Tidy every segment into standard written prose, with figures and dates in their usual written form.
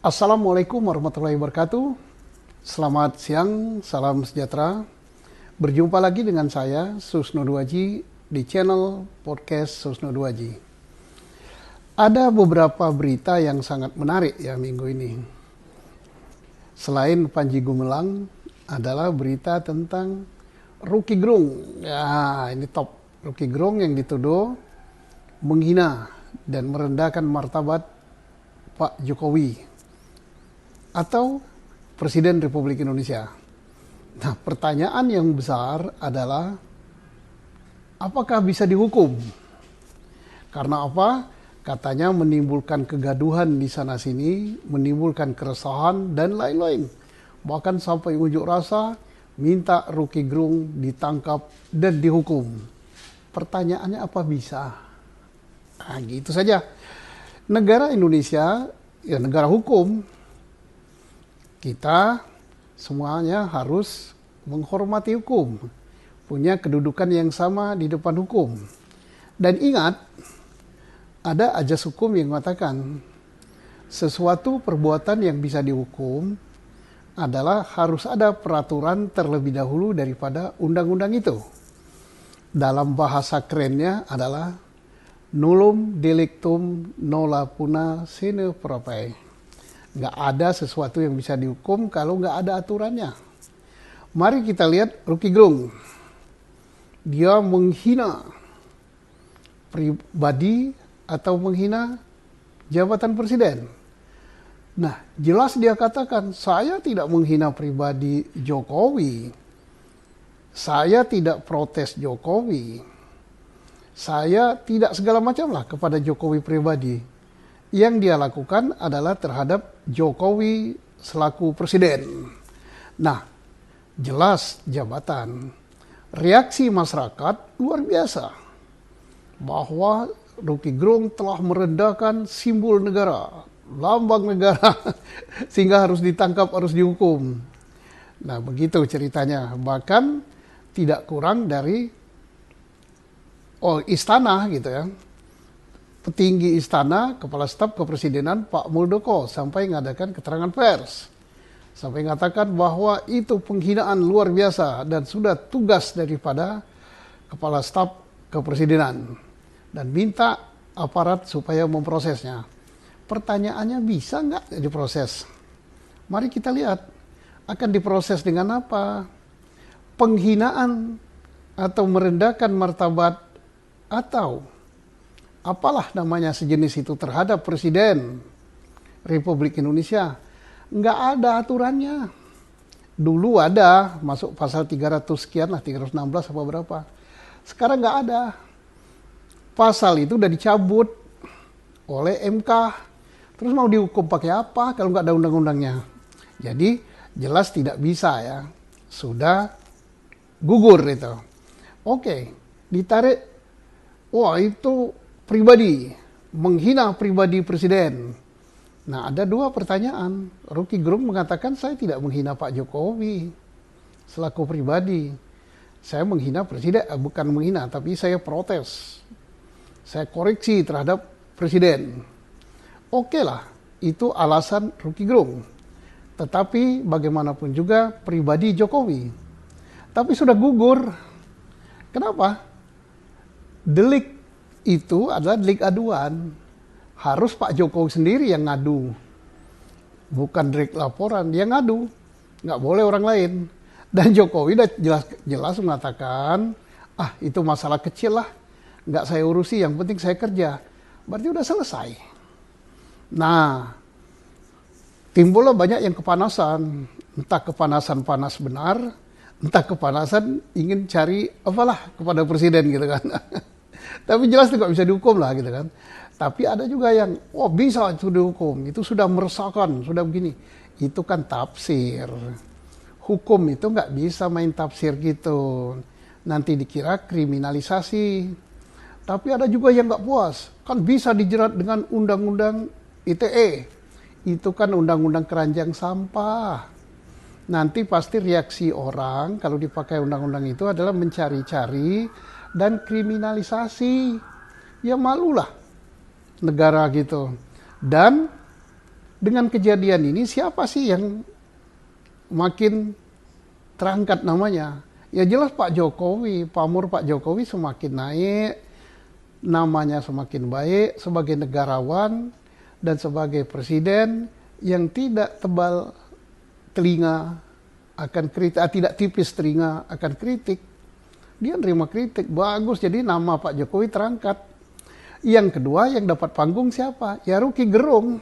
Assalamualaikum warahmatullahi wabarakatuh. Selamat siang, salam sejahtera. Berjumpa lagi dengan saya, Susno Duaji, di channel podcast Susno Duaji. Ada beberapa berita yang sangat menarik ya minggu ini. Selain Panji Gumilang, adalah berita tentang Roky Gerung. Ya, ini top. Roky Gerung yang dituduh menghina dan merendahkan martabat Pak Jokowi atau Presiden Republik Indonesia. Nah, pertanyaan yang besar adalah apakah bisa dihukum? Karena apa? Katanya menimbulkan kegaduhan di sana sini, menimbulkan keresahan dan lain-lain. Bahkan sampai unjuk rasa minta Roky Gerung ditangkap dan dihukum. Pertanyaannya apa bisa? Nah, gitu saja. Negara Indonesia ya negara hukum. Kita semuanya harus menghormati hukum, punya kedudukan yang sama di depan hukum. Dan ingat, ada ajas hukum yang mengatakan sesuatu perbuatan yang bisa dihukum adalah harus ada peraturan terlebih dahulu daripada undang-undang itu. Dalam bahasa kerennya adalah nullum delictum nola puna sine prope. Nggak ada sesuatu yang bisa dihukum kalau nggak ada aturannya. Mari kita lihat Roky Gerung. Dia menghina pribadi atau menghina jabatan presiden. Nah, jelas dia katakan, saya tidak menghina pribadi Jokowi. Saya tidak protes Jokowi. Saya tidak segala macam lah kepada Jokowi pribadi. Yang dia lakukan adalah terhadap Jokowi selaku presiden. Nah, jelas jabatan. Reaksi masyarakat luar biasa. Bahwa Roky Gerung telah merendahkan simbol negara, lambang negara, sehingga harus ditangkap, harus dihukum. Nah, begitu ceritanya. Bahkan tidak kurang dari istana gitu ya. Petinggi istana, kepala staf kepresidenan Pak Muldoko sampai mengadakan keterangan pers. Sampai mengatakan bahwa itu penghinaan luar biasa dan sudah tugas daripada kepala staf kepresidenan. Dan minta aparat supaya memprosesnya. Pertanyaannya bisa nggak diproses? Mari kita lihat. Akan diproses dengan apa? Penghinaan atau merendahkan martabat atau apalah namanya sejenis itu terhadap Presiden Republik Indonesia. Nggak ada aturannya. Dulu ada, masuk pasal 300 sekian lah, 316 apa berapa. Sekarang nggak ada. Pasal itu udah dicabut oleh MK. Terus mau dihukum pakai apa kalau nggak ada undang-undangnya? Jadi jelas tidak bisa ya. Sudah gugur itu. Oke, ditarik. Wah itu pribadi, menghina pribadi presiden. Nah, ada dua pertanyaan. Roky Gerung mengatakan saya tidak menghina Pak Jokowi selaku pribadi. Saya menghina presiden, bukan menghina, tapi saya protes. Saya koreksi terhadap presiden. Oke lah, itu alasan Roky Gerung. Tetapi bagaimanapun juga pribadi Jokowi. Tapi sudah gugur. Kenapa? Delik itu adalah delik aduan. Harus Pak Jokowi sendiri yang ngadu. Bukan delik laporan, dia ngadu. Nggak boleh orang lain. Dan Jokowi udah jelas mengatakan, itu masalah kecil lah. Nggak saya urusi, yang penting saya kerja. Berarti udah selesai. Nah, timbullah banyak yang kepanasan. Entah kepanasan panas benar, entah kepanasan ingin cari apalah kepada presiden gitu kan. Tapi jelas itu nggak bisa dihukum lah gitu kan. Tapi ada juga yang, bisa itu dihukum. Itu sudah meresahkan, sudah begini. Itu kan tafsir. Hukum itu nggak bisa main tafsir gitu. Nanti dikira kriminalisasi. Tapi ada juga yang nggak puas. Kan bisa dijerat dengan undang-undang ITE. Itu kan undang-undang keranjang sampah. Nanti pasti reaksi orang kalau dipakai undang-undang itu adalah mencari-cari dan kriminalisasi. Ya malulah negara gitu. Dan dengan kejadian ini siapa sih yang makin terangkat namanya? Ya jelas Pak Jokowi, pamor Pak Jokowi semakin naik, namanya semakin baik sebagai negarawan dan sebagai presiden yang tidak tebal telinga akan kritik, tidak tipis telinga akan kritik. Dia nerima kritik, bagus, jadi nama Pak Jokowi terangkat. Yang kedua yang dapat panggung siapa? Ya Rocky Gerung.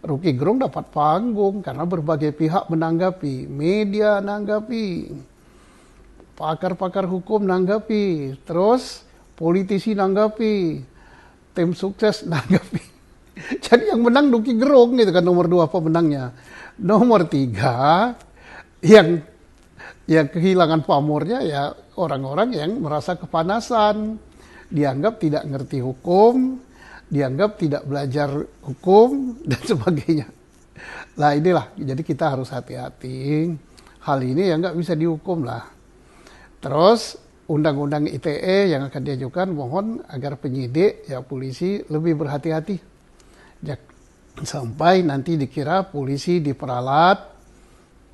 Rocky Gerung dapat panggung karena berbagai pihak menanggapi, media menanggapi, pakar-pakar hukum menanggapi, terus politisi menanggapi, tim sukses menanggapi. Jadi yang menang Rocky Gerung gitu kan, nomor 2 pemenangnya. Nomor 3 yang kehilangan pamornya ya orang-orang yang merasa kepanasan, dianggap tidak ngerti hukum, dianggap tidak belajar hukum, dan sebagainya. Nah inilah, jadi kita harus hati-hati. Hal ini ya nggak bisa dihukum lah. Terus undang-undang ITE yang akan diajukan, mohon agar penyidik, ya polisi lebih berhati-hati. Sampai nanti dikira polisi diperalat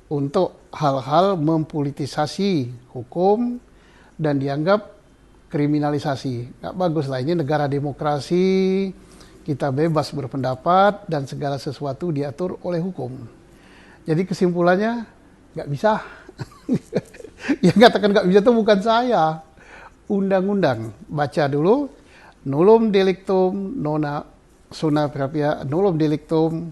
untuk hal-hal mempolitisasi hukum dan dianggap kriminalisasi. Nggak bagus lah, ini negara demokrasi, kita bebas berpendapat dan segala sesuatu diatur oleh hukum. Jadi kesimpulannya nggak bisa. Yang katakan nggak bisa itu bukan saya, undang-undang. Baca dulu, nullum delictum nona suna propria nullum delictum